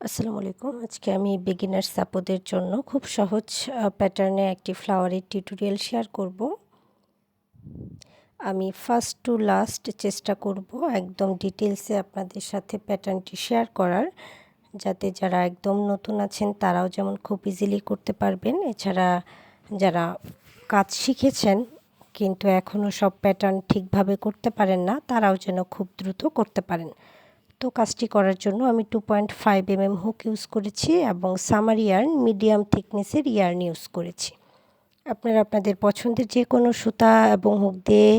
আসসালামু আলাইকুম। আজকে আমি বিগিনার্স আপুদের জন্য খুব সহজ প্যাটার্নে একটি ফ্লাওয়ারের টিউটোরিয়াল শেয়ার করব। আমি ফার্স্ট টু লাস্ট চেষ্টা করব একদম ডিটেইলসে আপনাদের সাথে প্যাটার্নটি শেয়ার করার, যাতে যারা একদম নতুন আছেন তারাও যেমন খুব ইজিলি করতে পারবেন। এছাড়া যারা কাজ শিখেছেন কিন্তু এখনও সব প্যাটার্ন ঠিকভাবে করতে পারেন না, তারাও যেন খুব দ্রুত করতে পারেন। তো কাজটি করার জন্য আমি 2.5 mm হুক ইউজ করেছি এবং সামার ইয়ার্ন মিডিয়াম থিকনেসের ইয়ার্ন ইউজ করেছি। আপনারা আপনাদের পছন্দের যে কোনো সুতা এবং হুক দিয়ে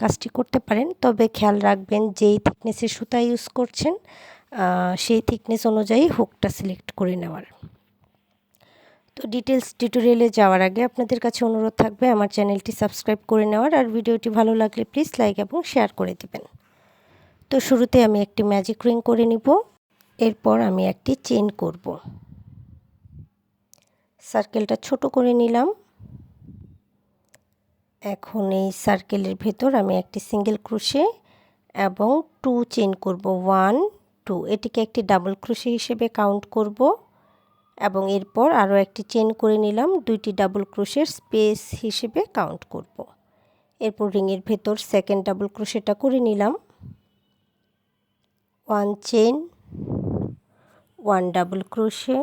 কাজটি করতে পারেন, তবে খেয়াল রাখবেন যেই থিকনেসের সুতা ইউজ করছেন সেই থিকনেস অনুযায়ী হুকটা সিলেক্ট করে নেওয়ার। তো ডিটেলস টিউটোরিয়ালে যাওয়ার আগে আপনাদের কাছে অনুরোধ থাকবে আমার চ্যানেলটি সাবস্ক্রাইব করে নেওয়ার, আর ভিডিওটি ভালো লাগলে প্লিজ লাইক এবং শেয়ার করে দিবেন। তো শুরুতে আমি একটি ম্যাজিক রিং করে নিব, এরপর আমি একটি চেইন করব। সার্কেলটা ছোট করে নিলাম। এখন এই সার্কেলের ভেতর আমি একটি সিঙ্গেল ক্রোশে এবং 2 চেইন করব, 1 2, এটিকে একটি ডাবল ক্রোশে হিসেবে কাউন্ট করব এবং এরপর আরও একটি চেইন করে নিলাম, দুইটি ডাবল ক্রোশের স্পেস হিসেবে কাউন্ট করব। এরপর রিংয়ের ভেতর সেকেন্ড ডাবল ক্রোশেটা করে নিলাম, 1 chain, 1 double crochet,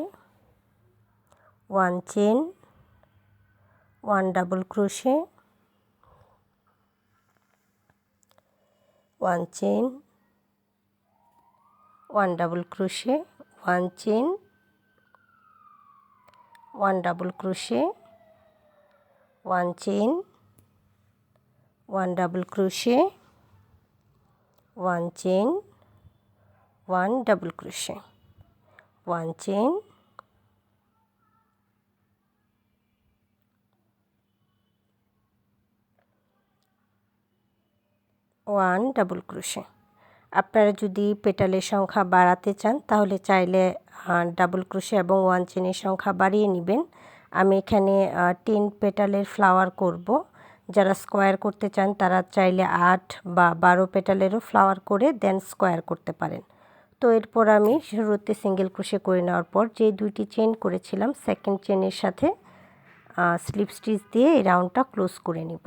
1 chain, 1 double crochet, 1 chain, 1 double crochet, 1 chain, 1 double crochet, 1 chain, 1 double crochet, 1 chain, 1 double crochet, 1 chain, 1 double crochet. আপনারা যদি পেটালের সংখ্যা বাড়াতে চান তাহলে চাইলে ডাবল ক্রোশে এবং 1 চেইনের সংখ্যা বাড়িয়ে নেবেন। আমি এখানে 10 পেটালের ফ্লাওয়ার করব। যারা স্কোয়ার করতে চান তারা চাইলে 8 বা 12 পেটালেরও ফ্লাওয়ার করে দেন স্কোয়ার করতে পারেন। তো এরপর আমি শুরুতে সিঙ্গেল ক্রোশে করে নেওয়ার পর যে দুইটি চেইন করেছিলাম সেকেন্ড চেইনের সাথে স্লিপ স্টিচ দিয়ে এই রাউন্ডটা ক্লোজ করে নিব।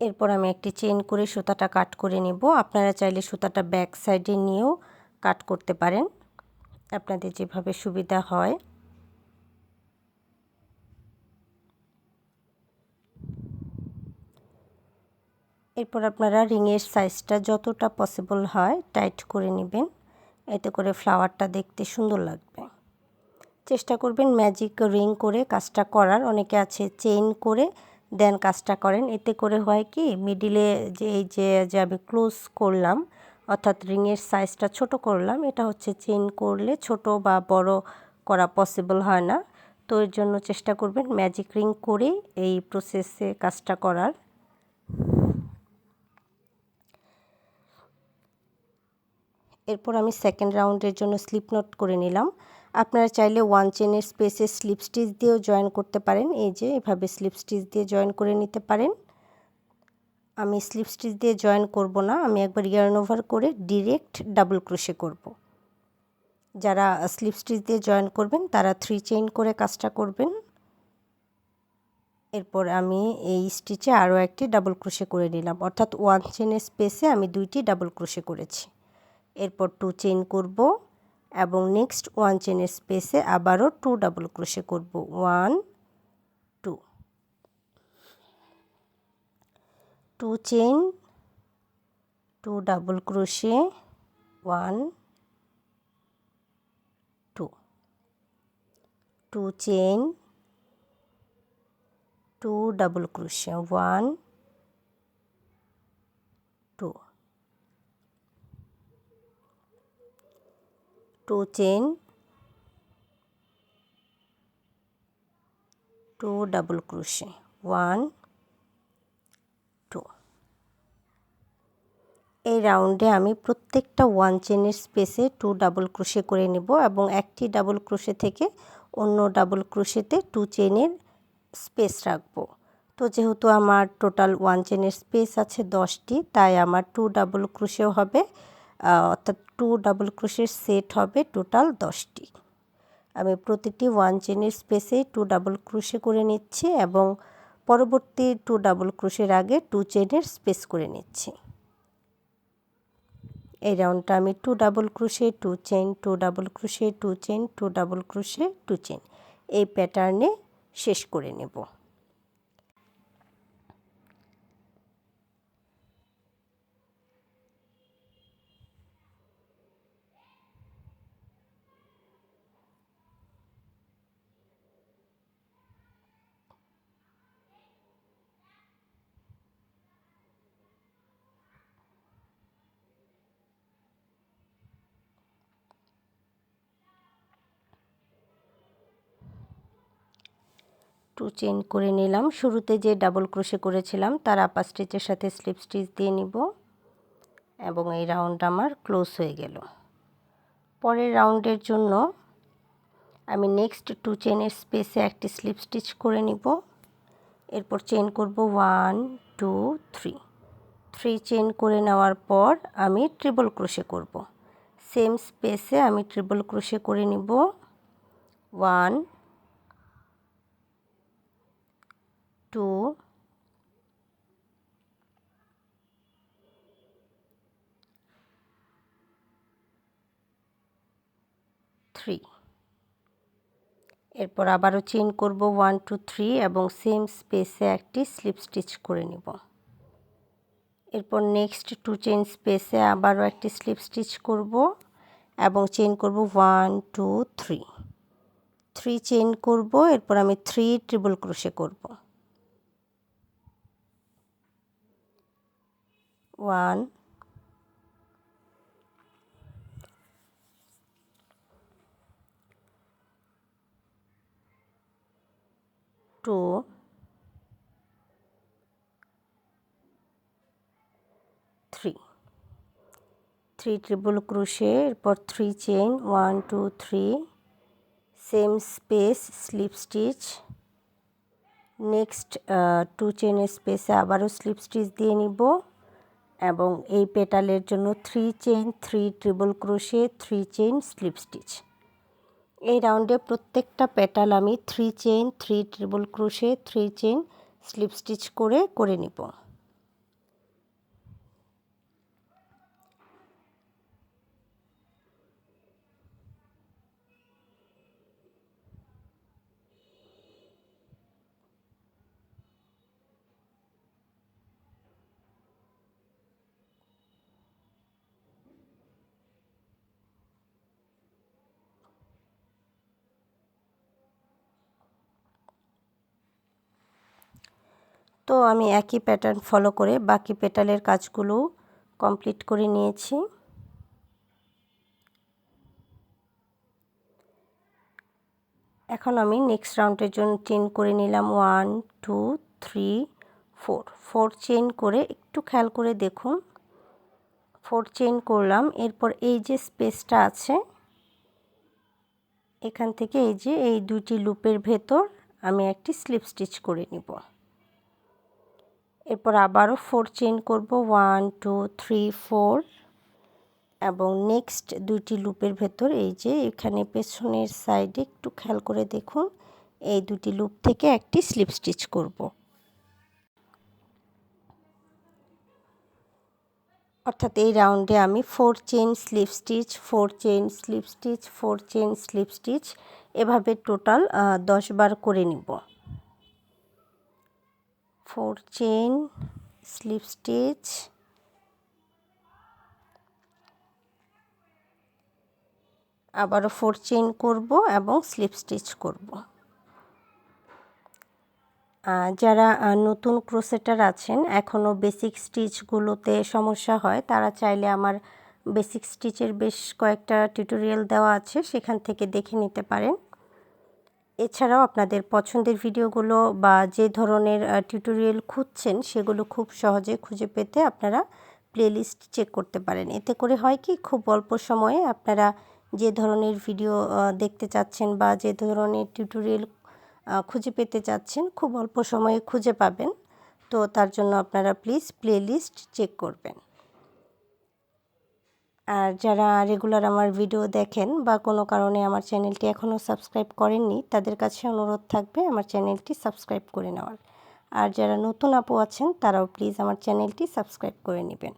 এরপর আমি একটি চেইন করে সুতাটা কাট করে নেব। আপনারা চাইলে সুতাটা ব্যাক সাইডে নিয়েও কাট করতে পারেন, আপনাদের যেভাবে সুবিধা হয়। এরপর আপনারা রিংয়ের সাইজটা যতটা পসিবল হয় টাইট করে নেবেন, এতে করে ফ্লাওয়ারটা দেখতে সুন্দর লাগবে। চেষ্টা করবেন ম্যাজিক রিং করে কাজটা করার। অনেকে আছে চেইন করে দেন কাজটা করেন, এতে করে হয় কি মিডিলে যে আমি ক্লোজ করলাম অর্থাৎ রিংয়ের সাইজটা ছোট করলাম, এটা হচ্ছে চেইন করলে ছোট বা বড় করা পসিবল হয় না। তো এর জন্য চেষ্টা করবেন ম্যাজিক রিং করে এই প্রসেসে কাজটা করার। এরপর আমি সেকেন্ড রাউন্ডের জন্য স্লিপ নট করে নিলাম। আপনারা চাইলে 1 চেনের স্পেসে স্লিপ স্টিচ দিয়েও জয়েন করতে পারেন, এই যে এভাবে স্লিপ স্টিচ দিয়ে জয়েন করে নিতে পারেন। আমি স্লিপ স্টিচ দিয়ে জয়েন করব না, আমি একবার ইয়ার্ন ওভার করে ডিরেক্ট ডাবল ক্রোশে করব। যারা স্লিপ স্টিচ দিয়ে জয়েন করবেন তারা 3 চেইন করে কাজটা করবেন। এরপর আমি এই স্টিচে আরও একটি ডাবল ক্রোশে করে নিলাম, অর্থাৎ 1 চেনের স্পেসে আমি 2টি ডাবল ক্রোশে করেছি। এরপর 2 চেইন করব এবং নেক্সট 1 চেনের স্পেসে আবারও 2 ডাবল ক্রোশে করব, 1 2, 2 chain, 2 double crochet, 1 2, 2 chain, 2 double crochet, 1 2, 2 chain, 2 double crochet, 1 2। এই রাউন্ডে আমি প্রত্যেকটা 1 চেনের স্পেসে 2 ডাবল ক্রোশে করে নেব এবং একটি ডাবল ক্রোশে থেকে অন্য ডাবল ক্রোশেতে 2 চেনের স্পেস রাখবো। তো যেহেতু আমার টোটাল 1 চেনের স্পেস আছে 10টি, তাই আমার 2 ডাবল ক্রোশেও হবে অর্থাৎ 2 ডাবল ক্রোশের সেট হবে টোটাল 10টি। আমি প্রতিটি 1 চেনের স্পেসে 2 ডাবল ক্রোশে করে নিচ্ছি এবং পরবর্তী 2 ডাবল ক্রোশের আগে 2 চেনের স্পেস করে নিচ্ছি। এই রাউন্ডটা আমি 2 double crochet 2 chain 2 double crochet 2 chain 2 double crochet 2 chain এই প্যাটার্নে শেষ করে নেব। টু চেন করে নিলাম। শুরুতে যে ডাবল ক্রোশে করেছিলাম তার আপার স্টিচের সাথে স্লিপ স্টিচ দিয়ে নিব এবং এই রাউন্ড আমার ক্লোজ হয়ে গেল। পরের রাউন্ডের জন্য আমি নেক্সট 2 চেনের স্পেসে একটি স্লিপ স্টিচ করে নিব। এরপর চেন করব 1 2 3 3 চেন করে নেওয়ার পর আমি ট্রিপল ক্রোশে করব। সেম স্পেসে আমি ট্রিপল ক্রোশে করে নিব 1 2 3। এরপর আবারও চেন করব 1 2 3 এবং সেম স্পেসে একটি স্লিপ স্টিচ করে নিব। এরপর নেক্সট 2 চেন স্পেসে আবারও একটি স্লিপ স্টিচ করব এবং চেন করব 1 2 3 3 চেন করব। এরপর আমি 3 ট্রিপল ক্রোশে করব 1 2 3 3 ট্রিপল ক্রোশে এরপর 3 chain 1 2 3 same space slip stitch. Next 2 চেনের স্পেসে আবারও স্লিপ স্টিচ দিয়ে নিব এবং এই পেটালের জন্য 3 chain 3 triple crochet 3 chain slip stitch. এই রাউন্ডে প্রত্যেকটা পেটাল আমি 3 chain 3 triple crochet 3 chain slip stitch করে নিব। তো আমি একই প্যাটার্ন ফলো করে বাকি পেটালের কাজগুলো কমপ্লিট করে নিয়েছি। এখন আমি নেক্সট রাউন্ডের জন্য চেন করে নিলাম 1 2 3 4 4 চেন করে একটু খেয়াল করে দেখুন 4 চেন করলাম। এরপর এই যে স্পেসটা আছে এখান থেকে এই যে এই দুইটি লুপের ভেতর আমি একটি স্লিপ স্টিচ করে নিব। এরপর আবারও 4 চেন করব 1 2 3 4 এবং নেক্সট দুইটি লুপের ভেতর এই যে এখানে পেছনের সাইডে একটু খেয়াল করে দেখুন এই দুটি লুপ থেকে একটি স্লিপ স্টিচ করব। অর্থাৎ এই রাউন্ডে আমি 4 chain slip stitch 4 chain slip stitch 4 chain slip stitch এভাবে টোটাল 10 বার করে নিব। 4 চেন স্লিপ স্টিচ আবারও 4 চেন করব এবং স্লিপ স্টিচ করব। যারা নতুন ক্রোশেটার আছেন এখনও বেসিক স্টিচগুলোতে সমস্যা হয় তারা চাইলে আমার বেসিক স্টিচের বেশ কয়েকটা টিউটোরিয়াল দেওয়া আছে সেখান থেকে দেখে নিতে পারেন। এছাড়াও আপনাদের পছন্দের ভিডিওগুলো বা যে ধরনের টিউটোরিয়াল খুঁজছেন সেগুলো খুব সহজে খুঁজে পেতে আপনারা প্লেলিস্ট চেক করতে পারেন। এতে করে হয় কি খুব অল্প সময়ে আপনারা যে ধরনের ভিডিও দেখতে চাচ্ছেন বা যে ধরনের টিউটোরিয়াল খুঁজে পেতে চাচ্ছেন খুব অল্প সময়ে খুঁজে পাবেন। তো তার জন্য আপনারা প্লিজ প্লেলিস্ট চেক করবেন। আর যারা রেগুলার আমার ভিডিও দেখেন বা কোনো কারণে আমার চ্যানেলটি এখনও সাবস্ক্রাইব করেননি, তাদের কাছে অনুরোধ থাকবে আমার চ্যানেলটি সাবস্ক্রাইব করে নেওয়ার। আর যারা নতুন আপু আছেন তারাও প্লিজ আমার চ্যানেলটি সাবস্ক্রাইব করে নেবেন।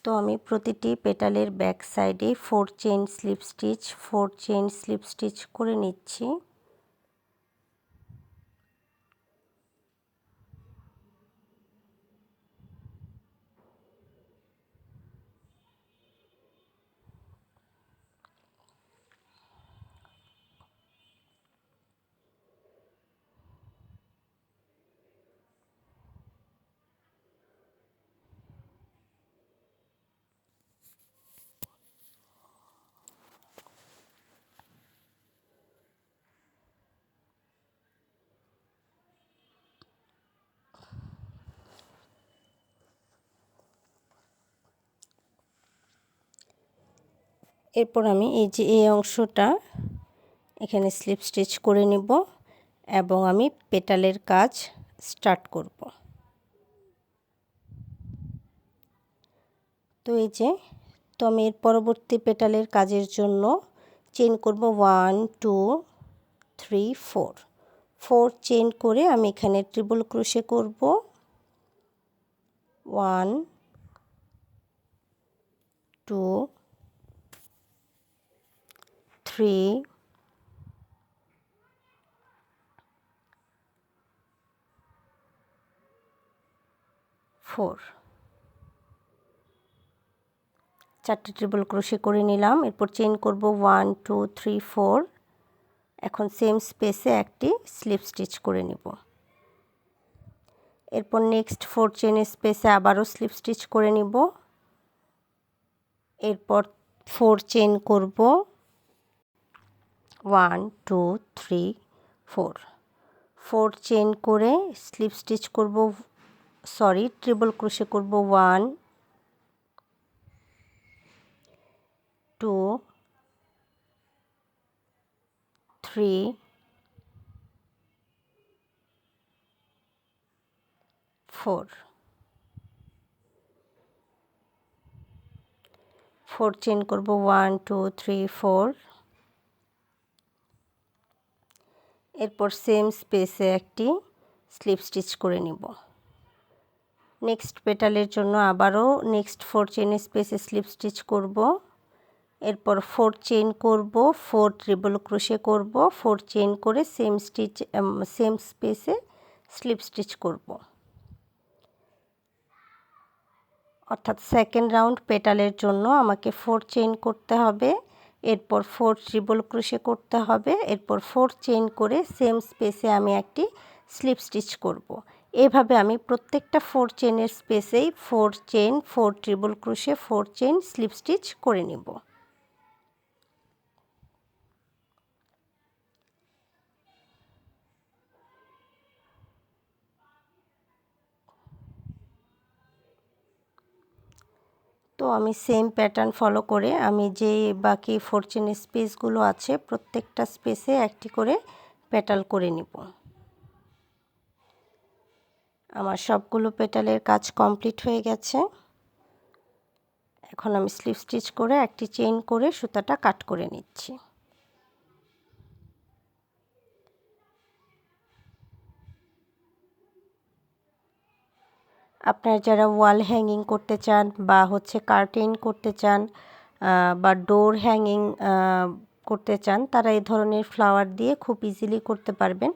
তো আমি প্রতিটি পেটালের ব্যাক সাইডে 4 চেইন স্লিপ স্টিচ করে নিচ্ছি। এরপর আমি এই অংশটা এখানে স্লিপ স্টিচ করে নেব এবং আমি পেটালের কাজ স্টার্ট করব। তো আমি এর পরবর্তী পেটালের কাজের জন্য চেইন করব 1 2 3 4 চেইন করে আমি এখানে ট্রিপল ক্রোশে করব। 1 2 3 4 চারটি ট্রিপল ক্রোশে করে নিলাম। এরপর চেইন করব 1 2 3 4। এখন সেম স্পেসে একটি স্লিপ স্টিচ করে নেব। এরপর নেক্সট 4 চেইনের স্পেসে আবারও স্লিপ স্টিচ করে নিব। এরপর 4 চেইন করব 1 2 3 4 চেইন করে স্লিপ স্টিচ করব, ট্রিপল ক্রোশে করব 1 2 3 4 চেইন করব 1 2 3 4। এরপর সেম স্পেসে একটি স্লিপ স্টিচ করে নিব। নেক্সট পেটালের জন্য আবারও নেক্সট 4 চেইনের স্পেসে স্লিপ স্টিচ করব। এরপর 4 চেইন করব, 4 ট্রিপল ক্রোশে করব, 4 চেইন করে সেম স্পেসে স্লিপ স্টিচ করব। অর্থাৎ সেকেন্ড রাউন্ড পেটালের জন্য আমাকে 4 চেইন করতে হবে, এরপর 4 ট্রিপল ক্রোশে করতে হবে, এরপর 4 চেইন করে সেম স্পেসে আমি একটি স্লিপ স্টিচ করব। এভাবে আমি প্রত্যেকটা 4 চেইনের স্পেসেই 4 chain, 4 triple crochet, 4 chain slip stitch করে নেব। তো আমি সেম প্যাটার্ন ফলো করে আমি যে বাকি 4 চেইনের স্পেসগুলো আছে প্রত্যেকটা স্পেসে একটি করে পেটাল করে নিব। আমার সবগুলো পেটালের কাজ কমপ্লিট হয়ে গেছে। এখন আমি স্লিপ স্টিচ করে একটি চেইন করে সুতাটা কাট করে নিচ্ছি। আপনারা যারা ওয়াল হ্যাঙ্গিং করতে চান বা কার্টেন করতে চান বা ডোর হ্যাঙ্গিং করতে চান, তারা এই ধরনের ফ্লাওয়ার দিয়ে খুব ইজিলি করতে পারবেন।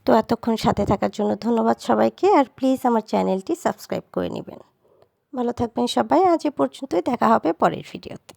তো এতক্ষণ সাথে থাকার জন্য ধন্যবাদ সবাইকে। আর প্লিজ আমার চ্যানেলটি সাবস্ক্রাইব করে নেবেন। ভালো থাকবেন সবাই। আজ এ পর্যন্তই, দেখা হবে পরের ভিডিওতে।